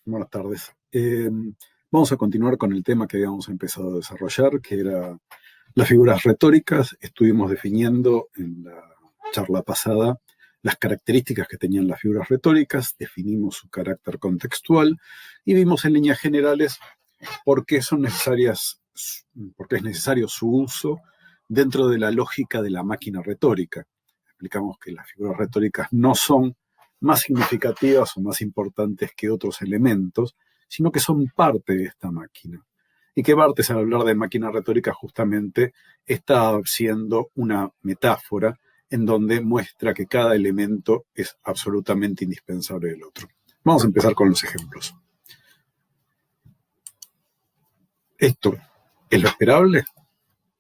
Buenas tardes. Vamos a continuar con el tema que habíamos empezado a desarrollar, que era las figuras retóricas. Estuvimos definiendo en la charla pasada las características que tenían las figuras retóricas, definimos su carácter contextual y vimos en líneas generales por qué son necesarias, por qué es necesario su uso dentro de la lógica de la máquina retórica. Explicamos que las figuras retóricas no son más significativas o más importantes que otros elementos, sino que son parte de esta máquina. Y que Barthes, al hablar de máquina retórica, justamente está haciendo una metáfora en donde muestra que cada elemento es absolutamente indispensable del otro. Vamos a empezar con los ejemplos. ¿Esto es lo esperable?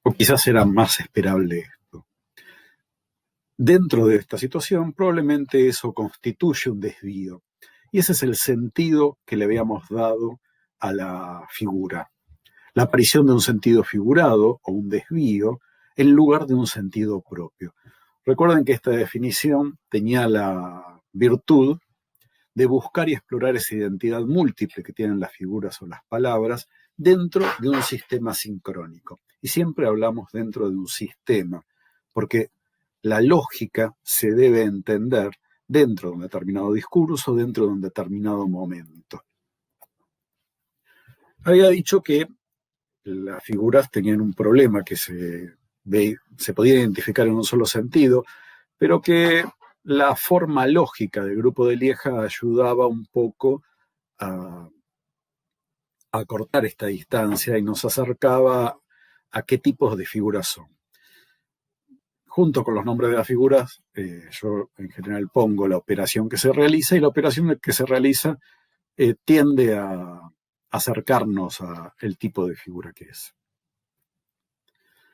¿O quizás era más esperable esto? Dentro de esta situación, probablemente eso constituye un desvío. Y ese es el sentido que le habíamos dado a la figura. La aparición de un sentido figurado o un desvío en lugar de un sentido propio. Recuerden que esta definición tenía la virtud de buscar y explorar esa identidad múltiple que tienen las figuras o las palabras dentro de un sistema sincrónico. Y siempre hablamos dentro de un sistema, porque la lógica se debe entender dentro de un determinado discurso, dentro de un determinado momento. Había dicho que las figuras tenían un problema que se podía identificar en un solo sentido, pero que la forma lógica del grupo de Lieja ayudaba un poco a cortar esta distancia y nos acercaba a qué tipos de figuras son. Junto con los nombres de las figuras, yo en general pongo la operación que se realiza, y la operación que se realiza tiende a acercarnos al tipo de figura que es.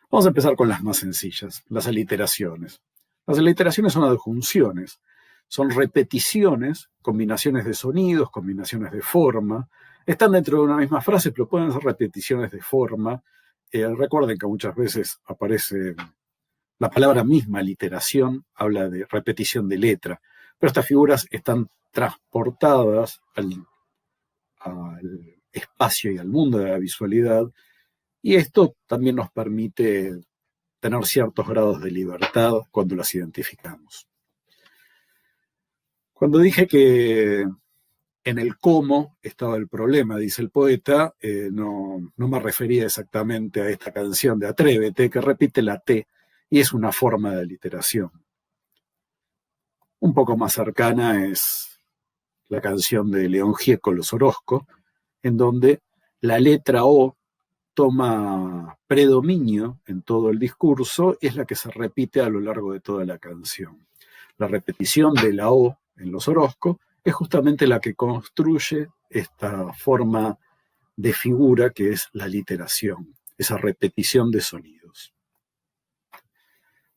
Vamos a empezar con las más sencillas, las aliteraciones. Las aliteraciones son adjunciones, son repeticiones, combinaciones de sonidos, combinaciones de forma. Están dentro de una misma frase, pero pueden ser repeticiones de forma. Recuerden que muchas veces aparece la palabra misma, aliteración, habla de repetición de letra, pero estas figuras están transportadas al espacio y al mundo de la visualidad, y esto también nos permite tener ciertos grados de libertad cuando las identificamos. Cuando dije que en el cómo estaba el problema, dice el poeta, no me refería exactamente a esta canción de Atrévete, que repite la T, y es una forma de aliteración. Un poco más cercana es la canción de León Gieco, Los Orozco, en donde la letra O toma predominio en todo el discurso, es la que se repite a lo largo de toda la canción. La repetición de la O en Los Orozco es justamente la que construye esta forma de figura que es la literación, esa repetición de sonidos.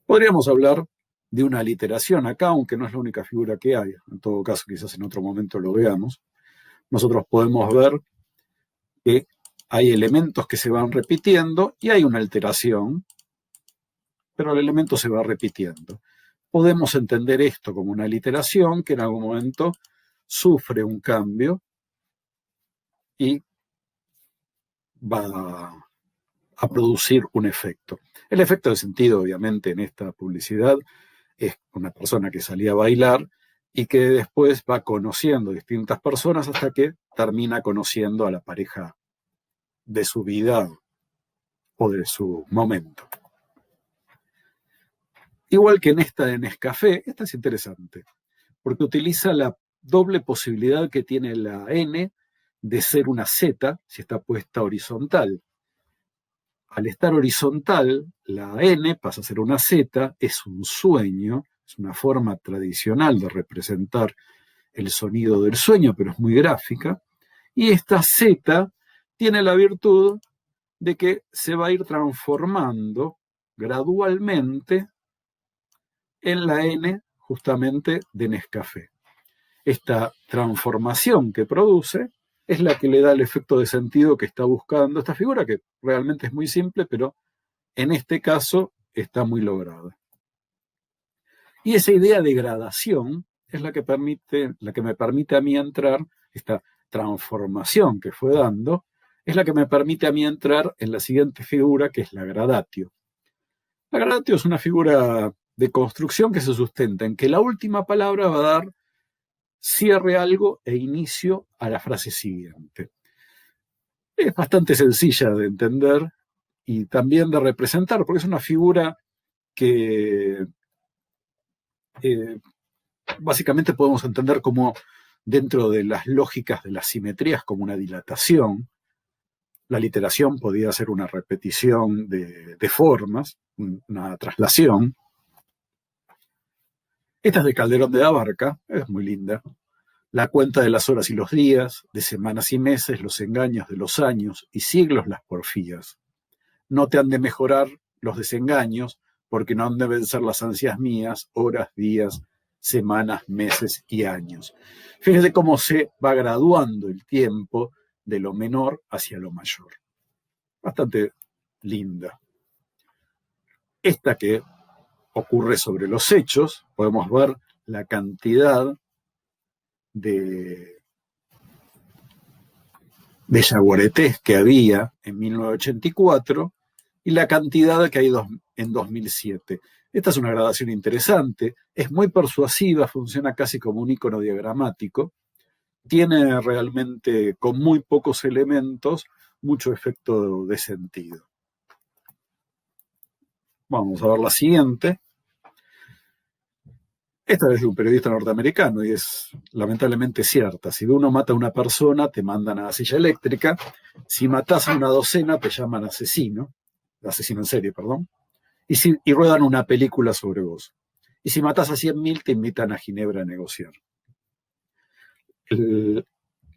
Podríamos hablar de una literación acá, aunque no es la única figura que hay. En todo caso, quizás en otro momento lo veamos. Nosotros podemos ver que hay elementos que se van repitiendo y hay una alteración, pero el elemento se va repitiendo. Podemos entender esto como una literación que en algún momento sufre un cambio y va a producir un efecto. El efecto de sentido, obviamente, en esta publicidad es una persona que salía a bailar y que después va conociendo distintas personas hasta que termina conociendo a la pareja de su vida o de su momento. Igual que en esta de Nescafé, esta es interesante, porque utiliza la doble posibilidad que tiene la N de ser una Z si está puesta horizontal. Al estar horizontal, la N pasa a ser una Z, es un sueño, es una forma tradicional de representar el sonido del sueño, pero es muy gráfica, y esta Z tiene la virtud de que se va a ir transformando gradualmente en la N justamente de Nescafé. Esta transformación que produce es la que le da el efecto de sentido que está buscando esta figura, que realmente es muy simple, pero en este caso está muy lograda. Y esa idea de gradación es la que me permite a mí entrar, esta transformación que fue dando es la que me permite a mí entrar en la siguiente figura, que es la gradatio. La gradatio es una figura de construcción que se sustenta en que la última palabra va a dar cierre a algo e inicio a la frase siguiente. Es bastante sencilla de entender y también de representar, porque es una figura que básicamente podemos entender como dentro de las lógicas de las simetrías como una dilatación. La literación podía ser una repetición de formas, una traslación. Esta es de Calderón de la Barca, es muy linda. La cuenta de las horas y los días, de semanas y meses, los engaños de los años y siglos las porfías. No te han de mejorar los desengaños, porque no han de vencer las ansias mías, horas, días, semanas, meses y años. Fíjense cómo se va graduando el tiempo de lo menor hacia lo mayor. Bastante linda. Esta que ocurre sobre los hechos, podemos ver la cantidad de yaguaretés que había en 1984 y la cantidad que hay en 2007. Esta es una gradación interesante, es muy persuasiva, funciona casi como un icono diagramático, tiene realmente con muy pocos elementos mucho efecto de sentido. Vamos a ver la siguiente. Esta es de un periodista norteamericano y es lamentablemente cierta. Si uno mata a una persona, te mandan a la silla eléctrica. Si matas a una docena, te llaman asesino en serie, perdón. Y ruedan una película sobre vos. Y si matas a 100.000, te invitan a Ginebra a negociar.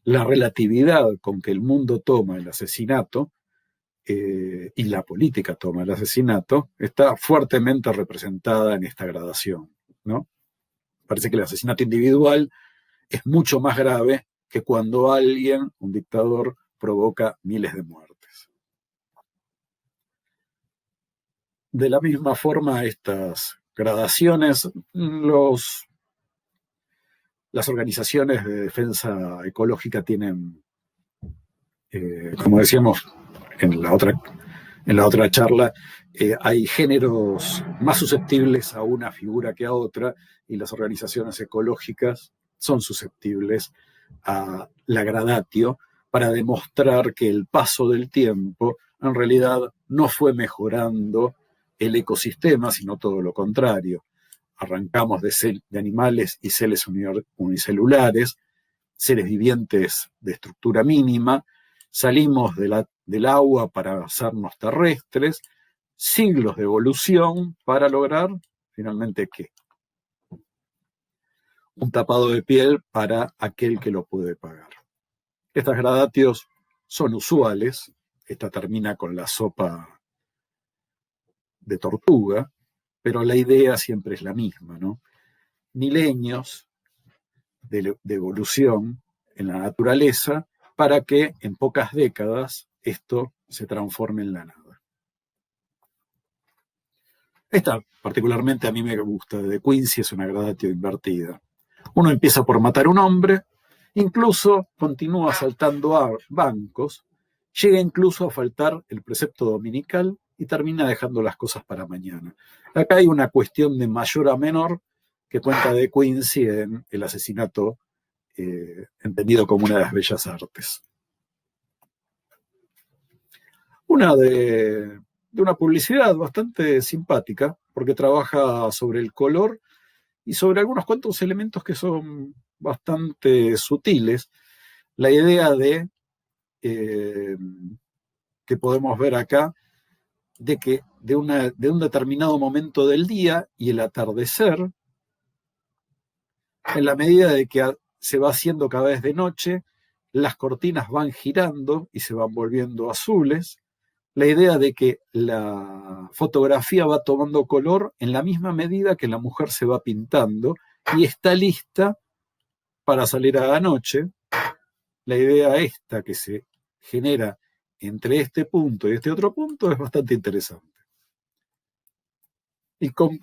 La relatividad con que el mundo toma el asesinato y la política toma el asesinato está fuertemente representada en esta gradación, ¿no? Parece que el asesinato individual es mucho más grave que cuando alguien, un dictador, provoca miles de muertes. De la misma forma, estas gradaciones, las organizaciones de defensa ecológica tienen, como decíamos en la otra charla, hay géneros más susceptibles a una figura que a otra, y las organizaciones ecológicas son susceptibles a la gradatio para demostrar que el paso del tiempo en realidad no fue mejorando el ecosistema, sino todo lo contrario. Arrancamos de animales y seres unicelulares, seres vivientes de estructura mínima, salimos del agua para hacernos terrestres, siglos de evolución para lograr, finalmente, ¿qué? Un tapado de piel para aquel que lo puede pagar. Estas gradatios son usuales. Esta termina con la sopa de tortuga, pero la idea siempre es la misma, ¿no? Milenios de evolución en la naturaleza para que en pocas décadas esto se transforme en la nada. Esta particularmente a mí me gusta, de Quincy, es una gradatio invertida. Uno empieza por matar a un hombre, incluso continúa asaltando bancos, llega incluso a faltar el precepto dominical y termina dejando las cosas para mañana. Acá hay una cuestión de mayor a menor que cuenta de Quincy en El asesinato, entendido como una de las bellas artes. Una de una publicidad bastante simpática, porque trabaja sobre el color y sobre algunos cuantos elementos que son bastante sutiles. La idea que podemos ver acá, de que de un determinado momento del día y el atardecer, en la medida de que se va haciendo cada vez de noche, las cortinas van girando y se van volviendo azules. La idea de que la fotografía va tomando color en la misma medida que la mujer se va pintando y está lista para salir a la noche. La idea esta que se genera entre este punto y este otro punto es bastante interesante. Y con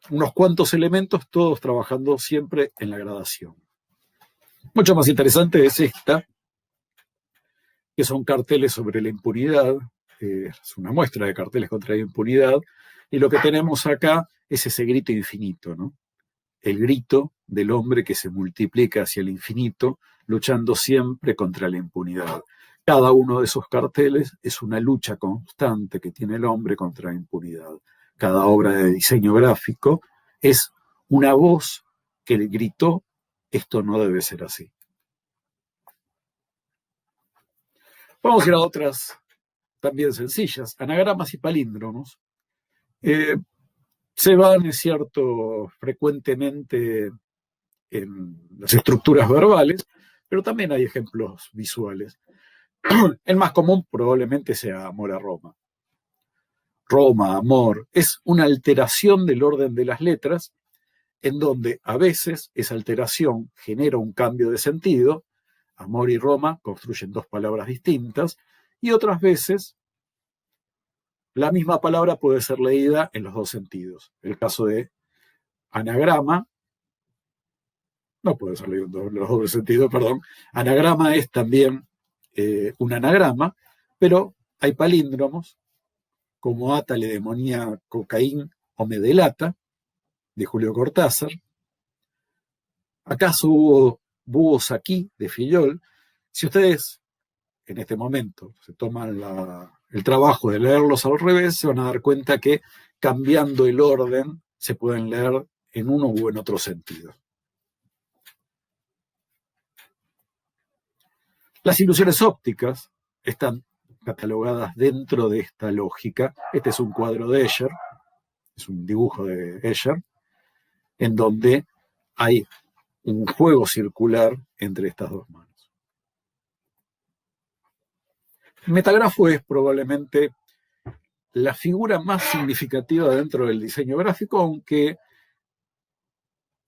unos cuantos elementos, todos trabajando siempre en la gradación. Mucho más interesante es esta, que son carteles sobre la impunidad, es una muestra de carteles contra la impunidad, y lo que tenemos acá es ese grito infinito, ¿no? El grito del hombre que se multiplica hacia el infinito, luchando siempre contra la impunidad. Cada uno de esos carteles es una lucha constante que tiene el hombre contra la impunidad. Cada obra de diseño gráfico es una voz que le gritó: esto no debe ser así. Vamos a ir a otras también sencillas, anagramas y palíndromos. Se van, es cierto, frecuentemente en las estructuras verbales, pero también hay ejemplos visuales. El más común probablemente sea amor a Roma. Roma, amor, es una alteración del orden de las letras, en donde a veces esa alteración genera un cambio de sentido. Amor y Roma construyen dos palabras distintas, y otras veces la misma palabra puede ser leída en los dos sentidos. El caso de anagrama, no puede ser leído en los dobles sentidos, perdón. Anagrama es también un anagrama, pero hay palíndromos como ata, le demonía, cocaín o me delata, de Julio Cortázar. ¿Acaso hubo búhos aquí, de Fillol? Si ustedes en este momento se toman el trabajo de leerlos al revés, se van a dar cuenta que cambiando el orden se pueden leer en uno u en otro sentido. Las ilusiones ópticas están catalogadas dentro de esta lógica. Este es un cuadro de Escher, es un dibujo de Escher, en donde hay un juego circular entre estas dos manos. El metagrafo es probablemente la figura más significativa dentro del diseño gráfico, aunque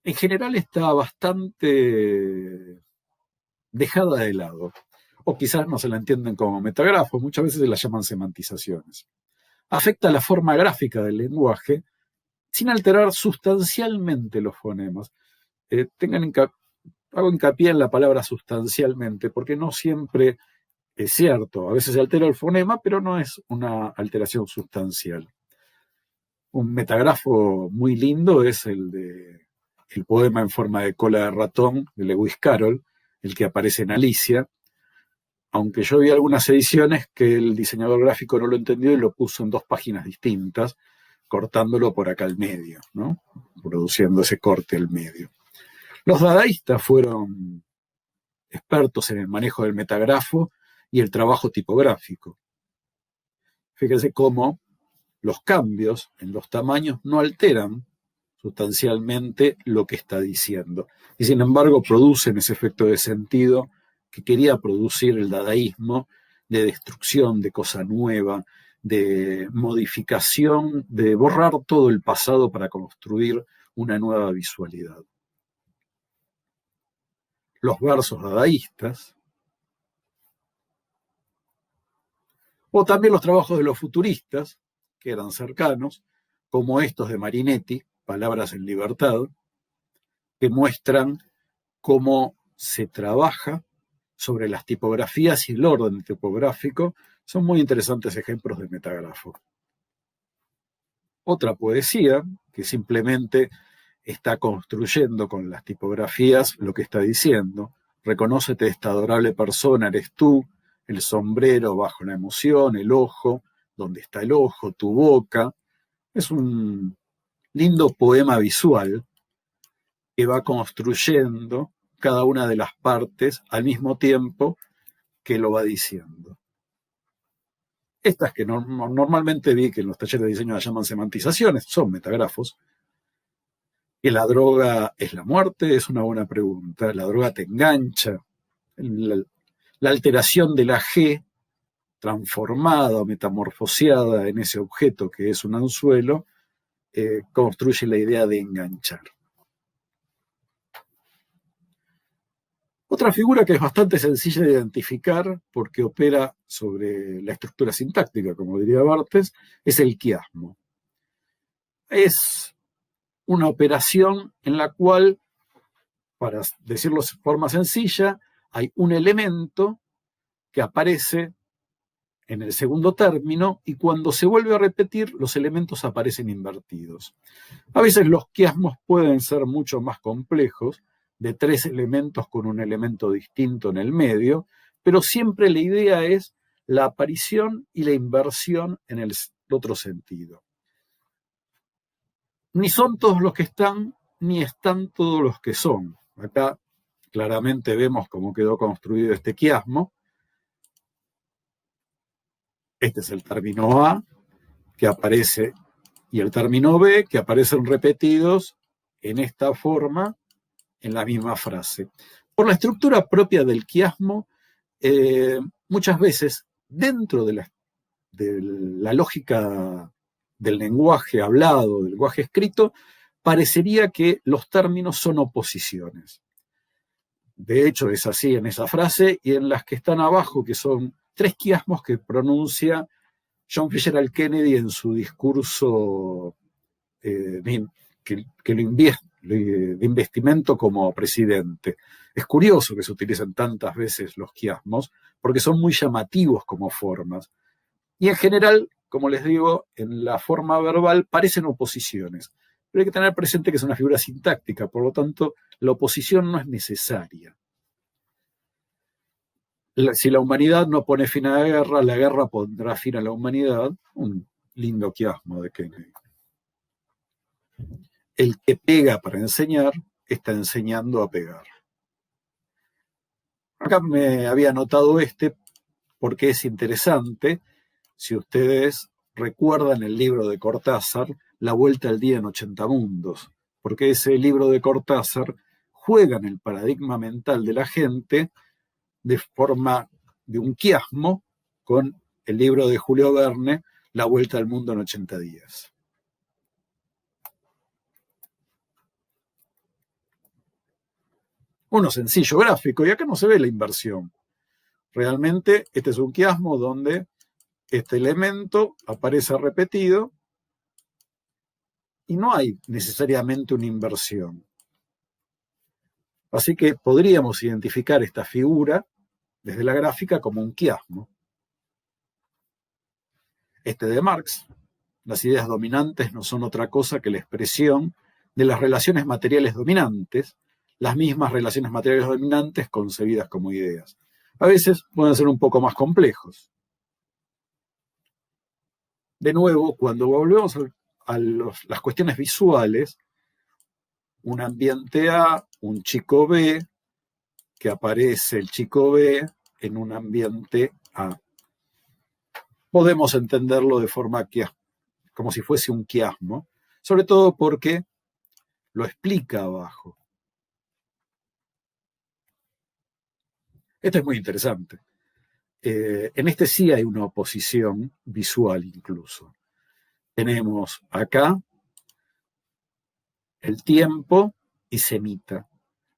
en general está bastante dejada de lado. O quizás no se la entienden como metagrafos, muchas veces se la llaman semantizaciones. Afecta la forma gráfica del lenguaje sin alterar sustancialmente los fonemas. Hago hincapié en la palabra sustancialmente, porque no siempre es cierto. A veces se altera el fonema, pero no es una alteración sustancial. Un metagrafo muy lindo es el poema en forma de cola de ratón de Lewis Carroll, el que aparece en Alicia, aunque yo vi algunas ediciones que el diseñador gráfico no lo entendió y lo puso en dos páginas distintas, cortándolo por acá al medio, ¿no? Produciendo ese corte al medio. Los dadaístas fueron expertos en el manejo del metagrafo y el trabajo tipográfico. Fíjense cómo los cambios en los tamaños no alteran sustancialmente lo que está diciendo, y sin embargo producen ese efecto de sentido que quería producir el dadaísmo, de destrucción, de cosa nueva, de modificación, de borrar todo el pasado para construir una nueva visualidad. Los versos dadaístas, o también los trabajos de los futuristas, que eran cercanos, como estos de Marinetti, Palabras en Libertad, que muestran cómo se trabaja sobre las tipografías y el orden tipográfico. Son muy interesantes ejemplos de metagrafo. Otra poesía que simplemente está construyendo con las tipografías lo que está diciendo. Reconócete, esta adorable persona eres tú, el sombrero bajo la emoción, el ojo, donde está el ojo, tu boca. Es un lindo poema visual que va construyendo cada una de las partes al mismo tiempo que lo va diciendo. Estas que normalmente vi que en los talleres de diseño las llaman semantizaciones, son metagrafos. ¿Que la droga es la muerte? Es una buena pregunta. ¿La droga te engancha? La alteración de la G transformada o metamorfoseada en ese objeto que es un anzuelo, construye la idea de enganchar. Otra figura que es bastante sencilla de identificar porque opera sobre la estructura sintáctica, como diría Barthes, es el quiasmo. Es una operación en la cual, para decirlo de forma sencilla, hay un elemento que aparece en el segundo término y cuando se vuelve a repetir los elementos aparecen invertidos. A veces los quiasmos pueden ser mucho más complejos, de 3 elementos con un elemento distinto en el medio, pero siempre la idea es la aparición y la inversión en el otro sentido. Ni son todos los que están, ni están todos los que son. Acá claramente vemos cómo quedó construido este quiasmo. Este es el término A, que aparece, y el término B, que aparecen repetidos en esta forma, en la misma frase. Por la estructura propia del quiasmo, muchas veces, dentro de la lógica del lenguaje hablado, del lenguaje escrito, parecería que los términos son oposiciones. De hecho, es así en esa frase y en las que están abajo, que son 3 quiasmos que pronuncia John Fitzgerald Kennedy en su discurso de investimento como presidente. Es curioso que se utilicen tantas veces los quiasmos porque son muy llamativos como formas. Y en general, como les digo, en la forma verbal parecen oposiciones. Pero hay que tener presente que es una figura sintáctica, por lo tanto, la oposición no es necesaria. Si la humanidad no pone fin a la guerra pondrá fin a la humanidad. Un lindo quiasmo de Kennedy. El que pega para enseñar está enseñando a pegar. Acá me había anotado porque es interesante. Si ustedes recuerdan el libro de Cortázar, La vuelta al día en 80 mundos, porque ese libro de Cortázar juega en el paradigma mental de la gente de forma de un quiasmo con el libro de Julio Verne, La vuelta al mundo en 80 días. Uno sencillo gráfico, y acá no se ve la inversión. Realmente este es un quiasmo donde este elemento aparece repetido y no hay necesariamente una inversión. Así que podríamos identificar esta figura desde la gráfica como un quiasmo. Este de Marx, las ideas dominantes no son otra cosa que la expresión de las relaciones materiales dominantes, las mismas relaciones materiales dominantes concebidas como ideas. A veces pueden ser un poco más complejos. De nuevo, cuando volvemos a las cuestiones visuales, un ambiente A, un chico B, que aparece el chico B en un ambiente A. Podemos entenderlo de forma como si fuese un quiasmo, sobre todo porque lo explica abajo. Esto es muy interesante. En este sí hay una oposición visual incluso. Tenemos acá el tiempo y semita.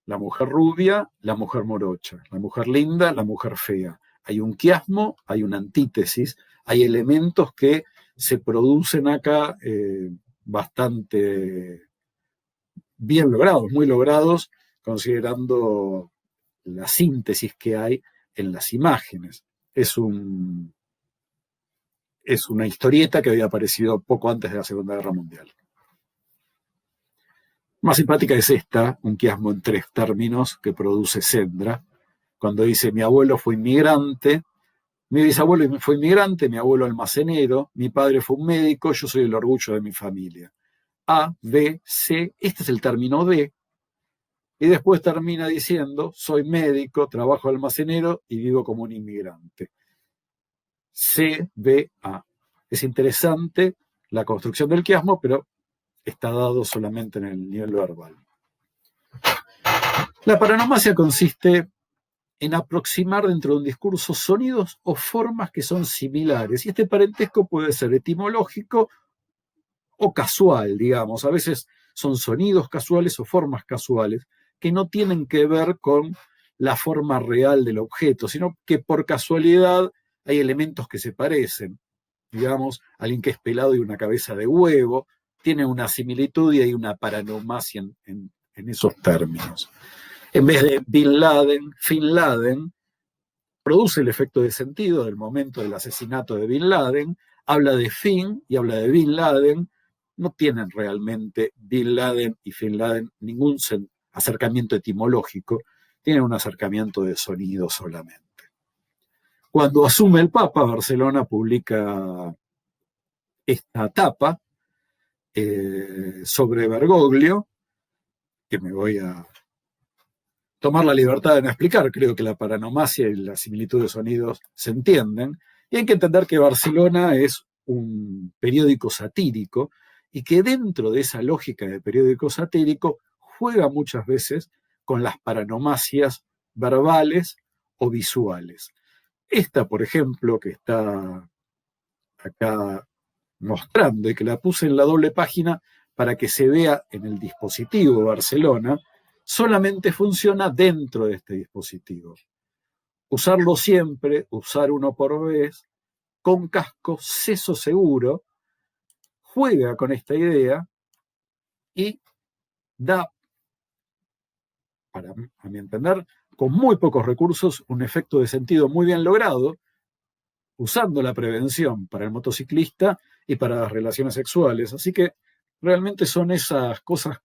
La mujer rubia, la mujer morocha. La mujer linda, la mujer fea. Hay un quiasmo, hay una antítesis, hay elementos que se producen acá bastante bien logrados, muy logrados, considerando la síntesis que hay en las imágenes. Es una historieta que había aparecido poco antes de la Segunda Guerra Mundial. Más simpática es esta, un quiasmo en 3 términos que produce Sendra, cuando dice: mi abuelo fue inmigrante, mi bisabuelo fue inmigrante, mi abuelo almacenero, mi padre fue un médico, yo soy el orgullo de mi familia. A, B, C, este es el término D, y después termina diciendo: soy médico, trabajo almacenero y vivo como un inmigrante. C, B, A. Es interesante la construcción del quiasmo, pero está dado solamente en el nivel verbal. La paronomasia consiste en aproximar dentro de un discurso sonidos o formas que son similares. Y este parentesco puede ser etimológico o casual, digamos. A veces son sonidos casuales o formas casuales que no tienen que ver con la forma real del objeto, sino que por casualidad hay elementos que se parecen. Digamos, alguien que es pelado y una cabeza de huevo, tiene una similitud y hay una paronomasia en esos términos. En vez de Bin Laden, Fin Laden, produce el efecto de sentido del momento del asesinato de Bin Laden, habla de fin y habla de Bin Laden. No tienen realmente Bin Laden y Bin Laden ningún acercamiento etimológico, tienen un acercamiento de sonido solamente. Cuando asume el Papa, Barcelona publica esta tapa sobre Bergoglio, que me voy a tomar la libertad de no explicar. Creo que la paranomasia y la similitud de sonidos se entienden. Y hay que entender que Barcelona es un periódico satírico y que dentro de esa lógica de periódico satírico juega muchas veces con las paranomasias verbales o visuales. Esta, por ejemplo, que está acá mostrando y que la puse en la doble página para que se vea en el dispositivo Barcelona, solamente funciona dentro de este dispositivo. Usarlo siempre, usar uno por vez, con casco, seso seguro, juega con esta idea y da, a mi entender, con muy pocos recursos, un efecto de sentido muy bien logrado, usando la prevención para el motociclista y para las relaciones sexuales. Así que realmente son esas cosas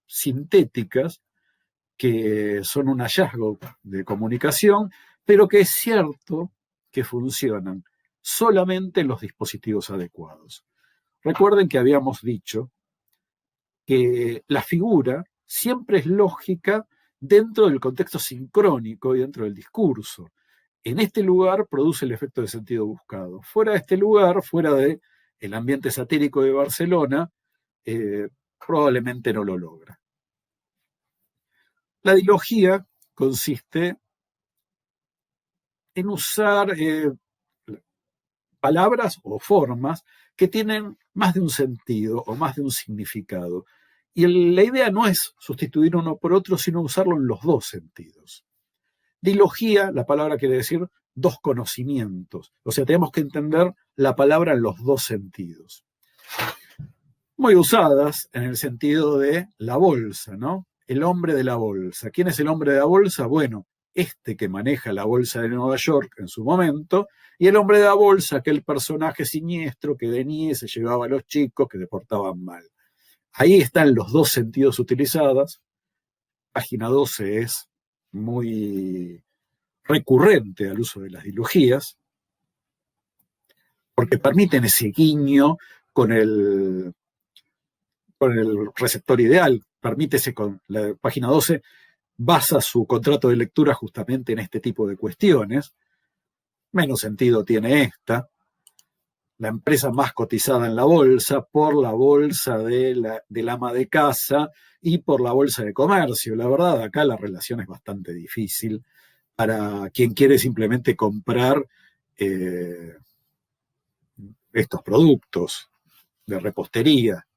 sintéticas que son un hallazgo de comunicación, pero que es cierto que funcionan solamente en los dispositivos adecuados. Recuerden que habíamos dicho que la figura siempre es lógica dentro del contexto sincrónico y dentro del discurso. En este lugar produce el efecto de sentido buscado. Fuera de este lugar, fuera del ambiente satírico de Barcelona, probablemente no lo logra. La dilogía consiste en usar palabras o formas que tienen más de un sentido o más de un significado. Y la idea no es sustituir uno por otro, sino usarlo en los dos sentidos. Dilogía, la palabra quiere decir dos conocimientos. O sea, tenemos que entender la palabra en los dos sentidos. Muy usadas en el sentido de la bolsa, ¿no? El hombre de la bolsa. ¿Quién es el hombre de la bolsa? Bueno, este que maneja la bolsa de Nueva York en su momento, y el hombre de la bolsa, aquel personaje siniestro que de niñez se llevaba a los chicos que se portaban mal. Ahí están los dos sentidos utilizados. Página 12 es muy recurrente al uso de las dilogías, porque permiten ese guiño con el receptor ideal. Permítese con la página 12, basa su contrato de lectura justamente en este tipo de cuestiones. Menos sentido tiene esta. La empresa más cotizada en la bolsa, por la bolsa del ama de casa y por la bolsa de comercio. La verdad, acá la relación es bastante difícil para quien quiere simplemente comprar estos productos de repostería,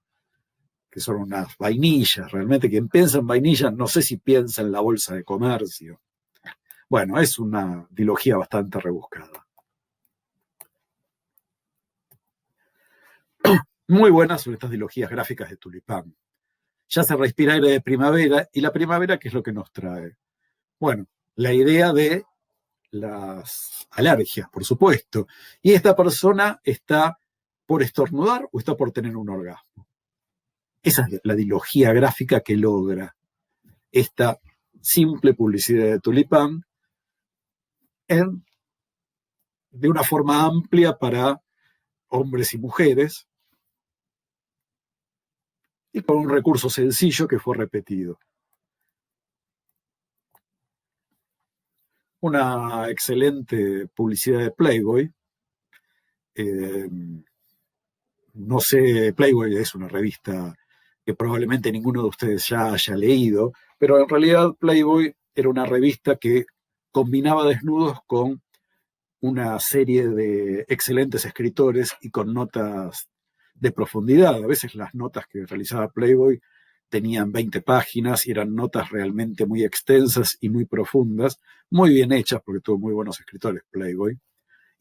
que son unas vainillas. Realmente quien piensa en vainillas no sé si piensa en la bolsa de comercio. Bueno, es una dilogía bastante rebuscada. Muy buenas son estas dilogías gráficas de Tulipán. Ya se respira aire de primavera, y la primavera, ¿qué es lo que nos trae? Bueno, la idea de las alergias, por supuesto. Y esta persona está por estornudar o está por tener un orgasmo. Esa es la dilogía gráfica que logra esta simple publicidad de Tulipán de una forma amplia para hombres y mujeres y con un recurso sencillo que fue repetido. Una excelente publicidad de Playboy. No sé, Playboy es una revista que probablemente ninguno de ustedes ya haya leído, pero en realidad Playboy era una revista que combinaba desnudos con una serie de excelentes escritores y con notas de profundidad. A veces las notas que realizaba Playboy tenían 20 páginas y eran notas realmente muy extensas y muy profundas, muy bien hechas porque tuvo muy buenos escritores Playboy.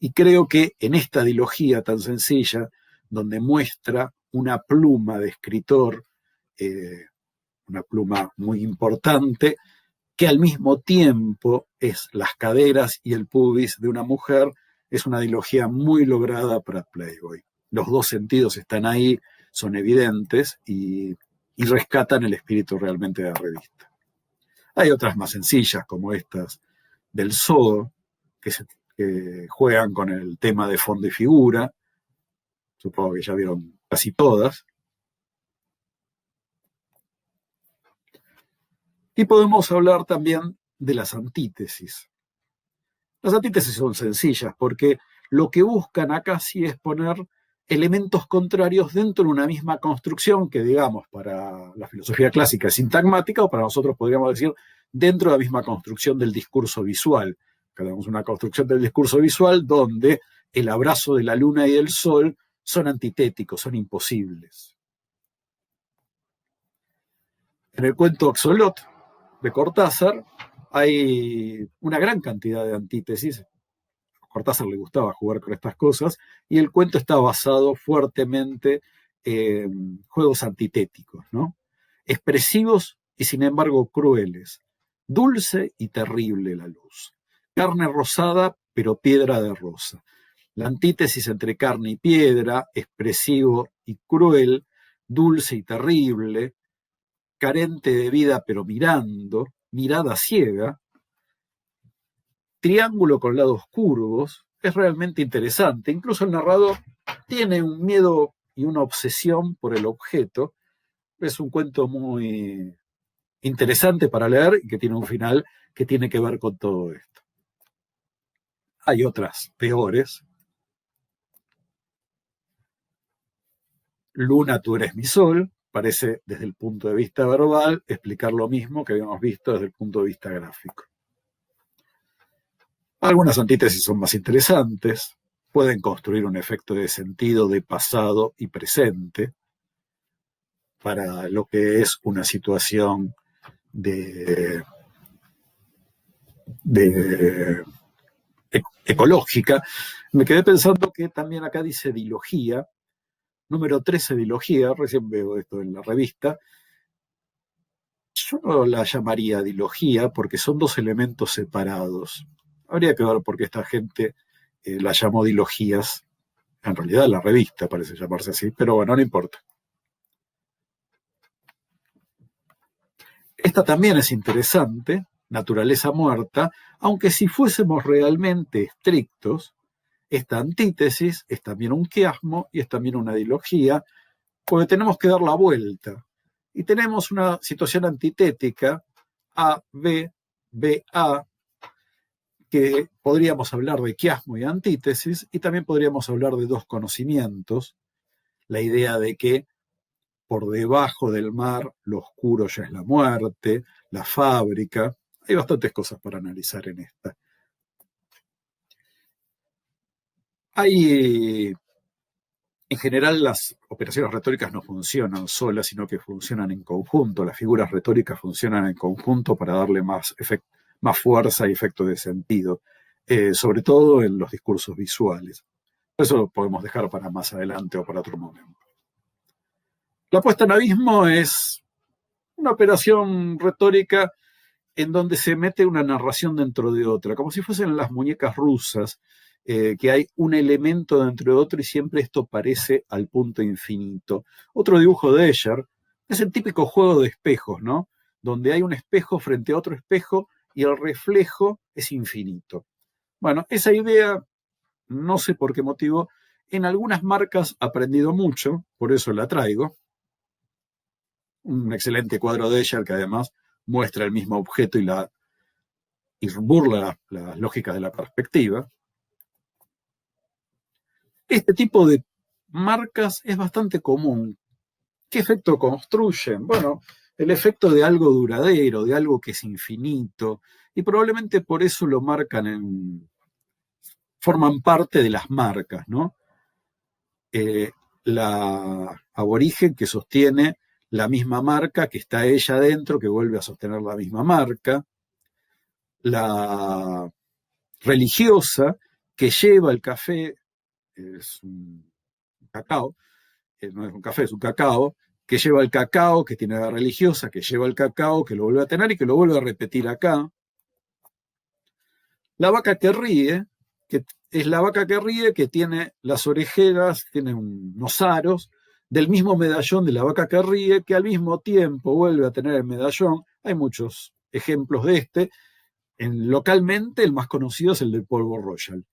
Y creo que en esta dilogía tan sencilla, donde muestra una pluma de escritor, una pluma muy importante, que al mismo tiempo es las caderas y el pubis de una mujer, es una dilogía muy lograda para Playboy. Los dos sentidos están ahí, son evidentes y rescatan el espíritu realmente de la revista. Hay otras más sencillas, como estas del Zoo, que juegan con el tema de fondo y figura. Supongo que ya vieron casi todas. Y podemos hablar también de las antítesis. Las antítesis son sencillas porque lo que buscan acá sí es poner elementos contrarios dentro de una misma construcción que, digamos, para la filosofía clásica es sintagmática, o para nosotros podríamos decir dentro de la misma construcción del discurso visual. Tenemos una construcción del discurso visual donde el abrazo de la luna y del sol son antitéticos, son imposibles. En el cuento Axolot de Cortázar hay una gran cantidad de antítesis. A Cortázar le gustaba jugar con estas cosas y el cuento está basado fuertemente en juegos antitéticos, ¿no? Expresivos y sin embargo crueles. Dulce y terrible la luz. Carne rosada, pero piedra de rosa. La antítesis entre carne y piedra, expresivo y cruel, dulce y terrible, carente de vida pero mirando, mirada ciega, triángulo con lados curvos, es realmente interesante. Incluso el narrador tiene un miedo y una obsesión por el objeto. Es un cuento muy interesante para leer y que tiene un final que tiene que ver con todo esto. Hay otras peores. Luna, tú eres mi sol, parece desde el punto de vista verbal explicar lo mismo que habíamos visto desde el punto de vista gráfico. Algunas antítesis son más interesantes, pueden construir un efecto de sentido de pasado y presente para lo que es una situación de ecológica. Me quedé pensando que también acá dice dilogía, número 13 dilogía, recién veo esto en la revista. Yo no la llamaría dilogía porque son dos elementos separados. Habría que ver por qué esta gente la llamó dilogías. En realidad la revista parece llamarse así, pero bueno, no importa. Esta también es interesante, naturaleza muerta, aunque si fuésemos realmente estrictos, esta antítesis es también un quiasmo y es también una dilogía, porque tenemos que dar la vuelta. Y tenemos una situación antitética, A, B, B, A, que podríamos hablar de quiasmo y antítesis, y también podríamos hablar de dos conocimientos, la idea de que por debajo del mar lo oscuro ya es la muerte, la fábrica, hay bastantes cosas para analizar en esta. En general las operaciones retóricas no funcionan solas, sino que funcionan en conjunto. Las figuras retóricas funcionan en conjunto para darle más fuerza y efecto de sentido, sobre todo en los discursos visuales. Eso lo podemos dejar para más adelante o para otro momento. La puesta en abismo es una operación retórica en donde se mete una narración dentro de otra, como si fuesen las muñecas rusas, que hay un elemento dentro de otro y siempre esto parece al punto infinito. Otro dibujo de Escher es el típico juego de espejos, ¿no? Donde hay un espejo frente a otro espejo y el reflejo es infinito. Bueno, esa idea, no sé por qué motivo, en algunas marcas ha aprendido mucho, por eso la traigo. Un excelente cuadro de Escher que además muestra el mismo objeto y burla las lógicas de la perspectiva. Este tipo de marcas es bastante común. ¿Qué efecto construyen? Bueno, el efecto de algo duradero, de algo que es infinito, y probablemente por eso lo marcan forman parte de las marcas, ¿no? La aborigen que sostiene la misma marca, que está ella dentro, que vuelve a sostener la misma marca, la religiosa que lleva el café, es un cacao, no es un café, es un cacao, que lleva el cacao, que tiene la religiosa, que lleva el cacao, que lo vuelve a tener y que lo vuelve a repetir acá. La vaca que ríe, que es la vaca que ríe, que tiene las orejeras, tiene unos aros, del mismo medallón de la vaca que ríe, que al mismo tiempo vuelve a tener el medallón. Hay muchos ejemplos de este. Localmente el más conocido es el del polvo Royal.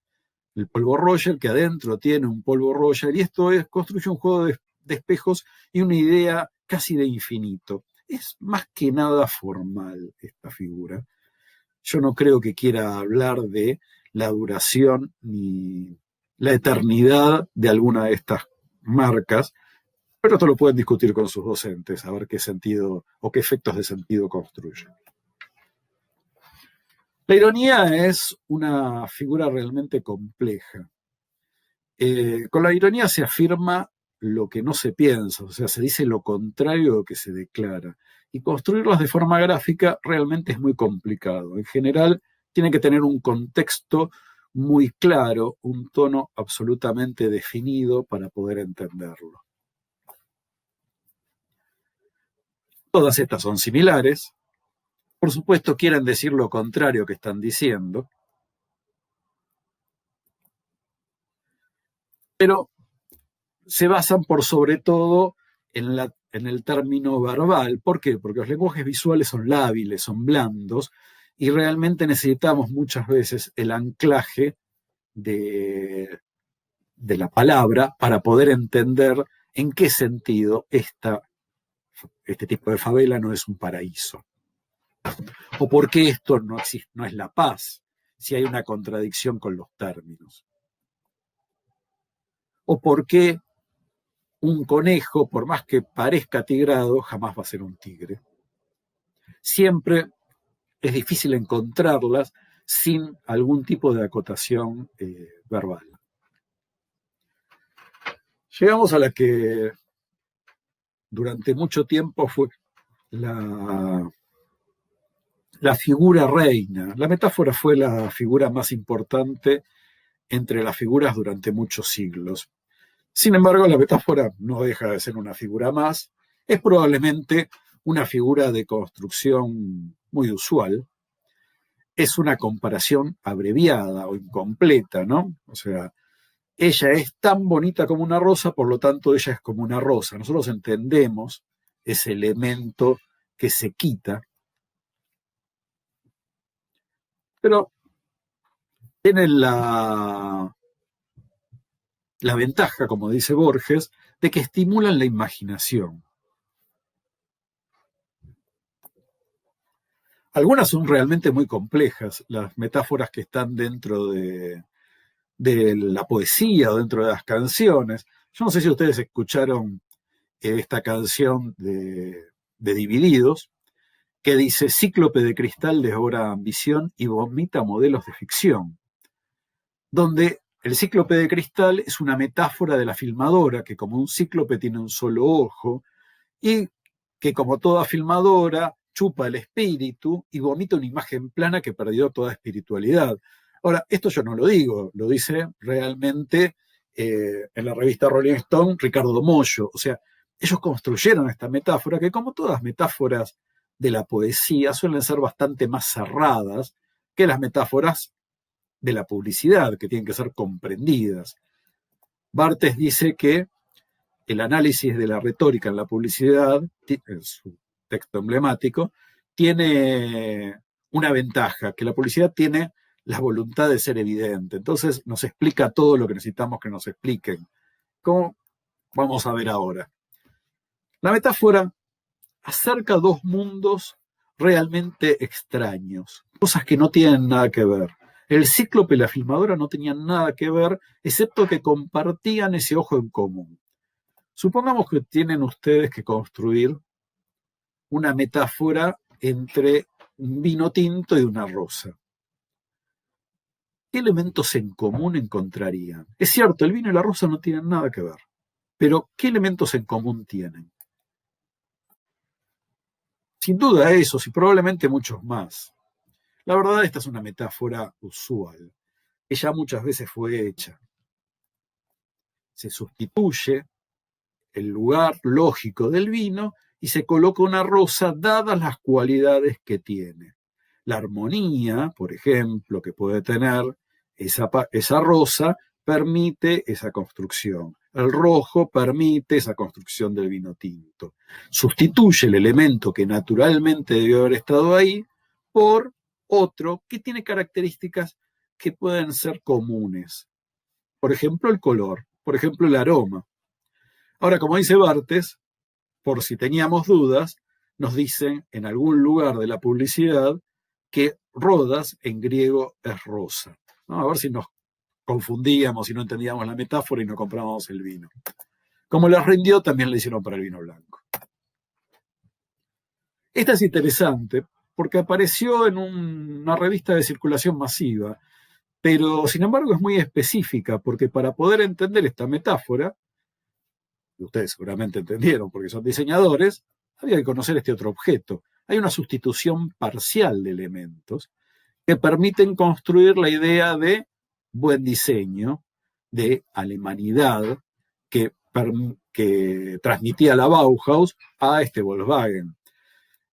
El polvo Royal, que adentro tiene un polvo Royal, y esto construye un juego de espejos y una idea casi de infinito. Es más que nada formal esta figura. Yo no creo que quiera hablar de la duración ni la eternidad de alguna de estas marcas, pero esto lo pueden discutir con sus docentes, a ver qué sentido o qué efectos de sentido construyen. La ironía es una figura realmente compleja. Con la ironía se afirma lo que no se piensa, o sea, se dice lo contrario de lo que se declara. Y construirlas de forma gráfica realmente es muy complicado. En general, tiene que tener un contexto muy claro, un tono absolutamente definido para poder entenderlo. Todas estas son similares. Por supuesto, quieren decir lo contrario que están diciendo. Pero se basan por sobre todo en el término verbal. ¿Por qué? Porque los lenguajes visuales son lábiles, son blandos, y realmente necesitamos muchas veces el anclaje de la palabra para poder entender en qué sentido este tipo de favela no es un paraíso. O por qué esto no es la paz, si hay una contradicción con los términos. O por qué un conejo, por más que parezca tigrado, jamás va a ser un tigre. Siempre es difícil encontrarlas sin algún tipo de acotación verbal. Llegamos a la que durante mucho tiempo fue la figura reina. La metáfora fue la figura más importante entre las figuras durante muchos siglos. Sin embargo, la metáfora no deja de ser una figura más. Es probablemente una figura de construcción muy usual. Es una comparación abreviada o incompleta, ¿no? O sea, ella es tan bonita como una rosa, por lo tanto ella es como una rosa. Nosotros entendemos ese elemento que se quita, pero tienen la ventaja, como dice Borges, de que estimulan la imaginación. Algunas son realmente muy complejas, las metáforas que están dentro de la poesía o dentro de las canciones. Yo no sé si ustedes escucharon esta canción de Divididos, que dice: Cíclope de cristal devora ambición y vomita modelos de ficción, donde el cíclope de cristal es una metáfora de la filmadora, que como un cíclope tiene un solo ojo, y que como toda filmadora chupa el espíritu y vomita una imagen plana que perdió toda espiritualidad. Ahora, esto yo no lo digo, lo dice realmente en la revista Rolling Stone Ricardo Mollo. O sea, ellos construyeron esta metáfora que, como todas metáforas de la poesía, suelen ser bastante más cerradas que las metáforas de la publicidad, que tienen que ser comprendidas. Barthes dice que el análisis de la retórica en la publicidad, en su texto emblemático, tiene una ventaja, que la publicidad tiene la voluntad de ser evidente. Entonces nos explica todo lo que necesitamos que nos expliquen. ¿Cómo? Vamos a ver ahora. La metáfora acerca dos mundos realmente extraños, cosas que no tienen nada que ver. El cíclope y la filmadora no tenían nada que ver, excepto que compartían ese ojo en común. Supongamos que tienen ustedes que construir una metáfora entre un vino tinto y una rosa. ¿Qué elementos en común encontrarían? Es cierto, el vino y la rosa no tienen nada que ver, pero ¿qué elementos en común tienen? Sin duda esos y probablemente muchos más. La verdad, esta es una metáfora usual, que ya muchas veces fue hecha. Se sustituye el lugar lógico del vino y se coloca una rosa dadas las cualidades que tiene. La armonía, por ejemplo, que puede tener esa rosa, permite esa construcción. El rojo permite esa construcción del vino tinto. Sustituye el elemento que naturalmente debió haber estado ahí por otro que tiene características que pueden ser comunes. Por ejemplo, el color, por ejemplo, el aroma. Ahora, como dice Barthes, por si teníamos dudas, nos dicen en algún lugar de la publicidad que Rodas en griego es rosa, ¿no? A ver si nos confundíamos y no entendíamos la metáfora y no comprábamos el vino. Como les rindió, también le hicieron para el vino blanco. Esta es interesante porque apareció en una revista de circulación masiva, pero sin embargo es muy específica porque para poder entender esta metáfora, ustedes seguramente entendieron porque son diseñadores, había que conocer este otro objeto. Hay una sustitución parcial de elementos que permiten construir la idea de buen diseño, de alemanidad, que transmitía la Bauhaus a este Volkswagen.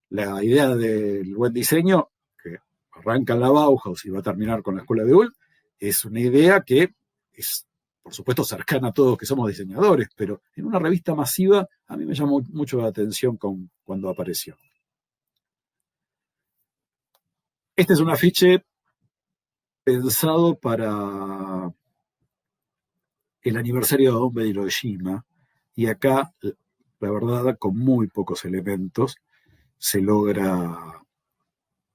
La idea del buen diseño, que arranca en la Bauhaus y va a terminar con la escuela de Ulm, es una idea que es, por supuesto, cercana a todos que somos diseñadores, pero en una revista masiva a mí me llamó mucho la atención cuando apareció. Este es un afiche pensado para el aniversario de la bomba de Hiroshima, y acá, la verdad, con muy pocos elementos, se logra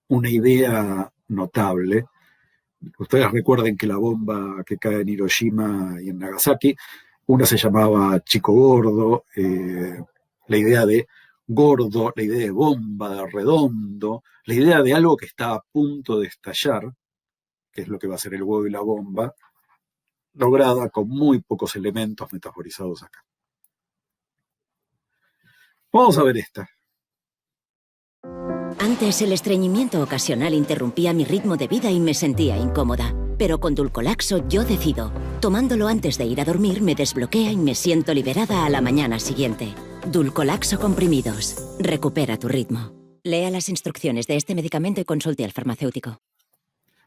una idea notable. Ustedes recuerden que la bomba que cae en Hiroshima y en Nagasaki, una se llamaba Chico Gordo, la idea de gordo, la idea de bomba, de redondo, la idea de algo que está a punto de estallar, que es lo que va a ser el huevo y la bomba, lograda con muy pocos elementos metaforizados acá. Vamos a ver esta. Antes el estreñimiento ocasional interrumpía mi ritmo de vida y me sentía incómoda. Pero con Dulcolaxo yo decido. Tomándolo antes de ir a dormir me desbloquea y me siento liberada a la mañana siguiente. Dulcolaxo comprimidos. Recupera tu ritmo. Lea las instrucciones de este medicamento y consulte al farmacéutico.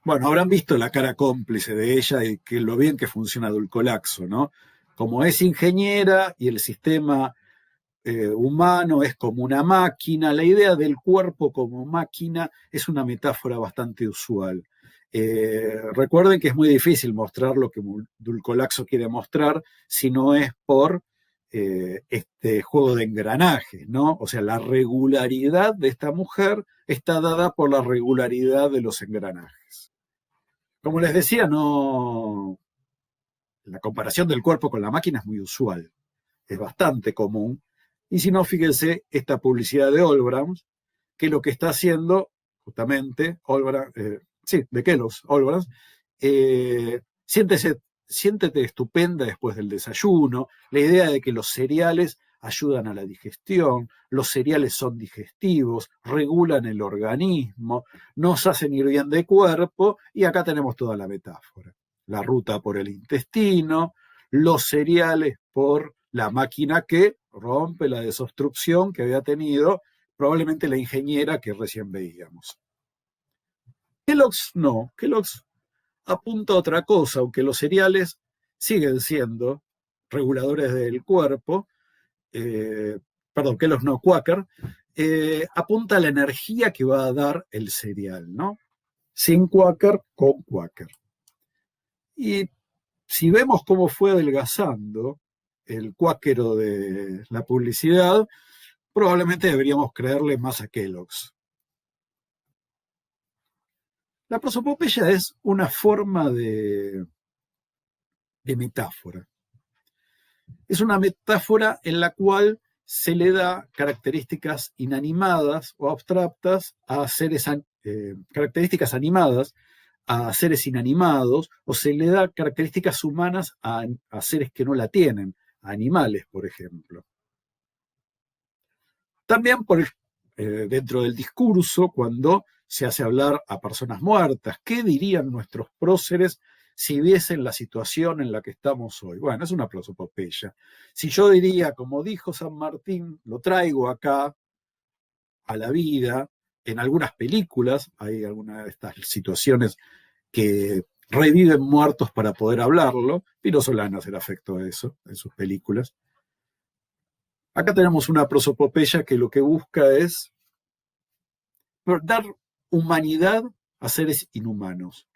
Bueno, habrán visto la cara cómplice de ella y que lo bien que funciona Dulcolaxo, ¿no? Como es ingeniera y el sistema humano es como una máquina, la idea del cuerpo como máquina es una metáfora bastante usual. Recuerden que es muy difícil mostrar lo que Dulcolaxo quiere mostrar si no es por este juego de engranajes, ¿no? O sea, la regularidad de esta mujer está dada por la regularidad de los engranajes. Como les decía, no, la comparación del cuerpo con la máquina es muy usual, es bastante común. Y si no, fíjense esta publicidad de Olbrams, que lo que está haciendo, justamente, de Kellogg's, Olbrams, siéntete estupenda después del desayuno, la idea de que los cereales ayudan a la digestión, los cereales son digestivos, regulan el organismo, nos hacen ir bien de cuerpo, y acá tenemos toda la metáfora. La ruta por el intestino, los cereales por la máquina que rompe la desobstrucción que había tenido probablemente la ingeniera que recién veíamos. Kellogg's no, Kellogg's apunta a otra cosa, aunque los cereales siguen siendo reguladores del cuerpo, Kellogg's no, Quaker, apunta a la energía que va a dar el cereal, ¿no? Sin Quaker, con Quaker. Y si vemos cómo fue adelgazando el cuáquero de la publicidad, probablemente deberíamos creerle más a Kellogg's. La prosopopeya es una forma de metáfora. Es una metáfora en la cual se le da características inanimadas o abstractas a seres, características animadas a seres inanimados, o se le da características humanas a seres que no la tienen, a animales, por ejemplo. También dentro del discurso, cuando se hace hablar a personas muertas, ¿qué dirían nuestros próceres si viesen la situación en la que estamos hoy. Bueno, es una prosopopeya. Si yo diría, como dijo San Martín, lo traigo acá a la vida, en algunas películas hay algunas de estas situaciones que reviven muertos para poder hablarlo. Pino Solanas era afecto a eso en sus películas. Acá tenemos una prosopopeya que lo que busca es dar humanidad a seres inhumanos.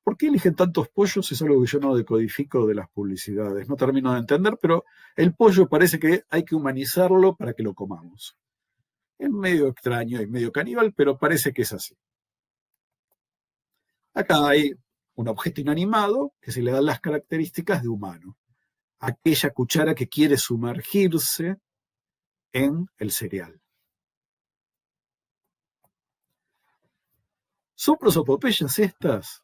¿Por qué eligen tantos pollos? Es algo que yo no decodifico de las publicidades. No termino de entender, pero el pollo parece que hay que humanizarlo para que lo comamos. Es medio extraño y medio caníbal, pero parece que es así. Acá hay un objeto inanimado que se le dan las características de humano. Aquella cuchara que quiere sumergirse en el cereal. ¿Son prosopopeyas estas?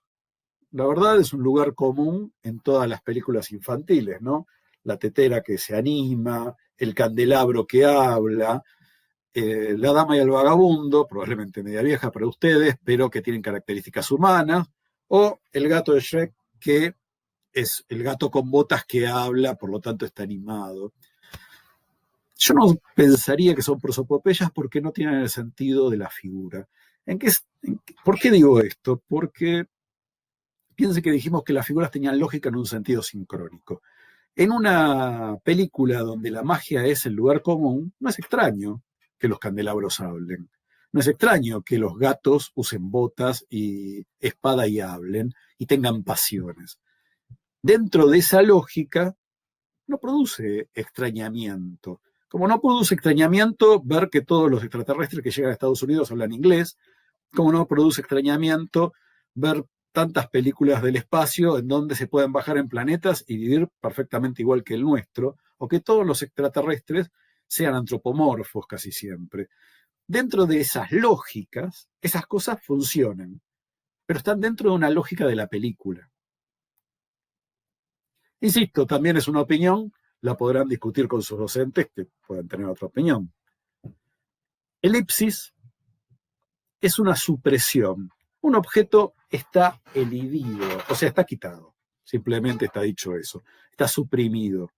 La verdad es un lugar común en todas las películas infantiles, ¿no? La tetera que se anima, el candelabro que habla, la dama y el vagabundo, probablemente media vieja para ustedes, pero que tienen características humanas, o el gato de Shrek, que es el gato con botas que habla, por lo tanto está animado. Yo no pensaría que son prosopopeyas porque no tienen el sentido de la figura. ¿Por qué digo esto? Porque piensen que dijimos que las figuras tenían lógica en un sentido sincrónico. En una película donde la magia es el lugar común, no es extraño que los candelabros hablen. No es extraño que los gatos usen botas y espada y hablen y tengan pasiones. Dentro de esa lógica, no produce extrañamiento. Como no produce extrañamiento ver que todos los extraterrestres que llegan a Estados Unidos hablan inglés, como no produce extrañamiento ver tantas películas del espacio en donde se pueden bajar en planetas y vivir perfectamente igual que el nuestro, o que todos los extraterrestres sean antropomorfos casi siempre. Dentro de esas lógicas, esas cosas funcionan, pero están dentro de una lógica de la película. Insisto, también es una opinión, la podrán discutir con sus docentes que puedan tener otra opinión. Elipsis es una supresión. Un objeto está elidido, o sea, está quitado. Simplemente está dicho eso. Está suprimido.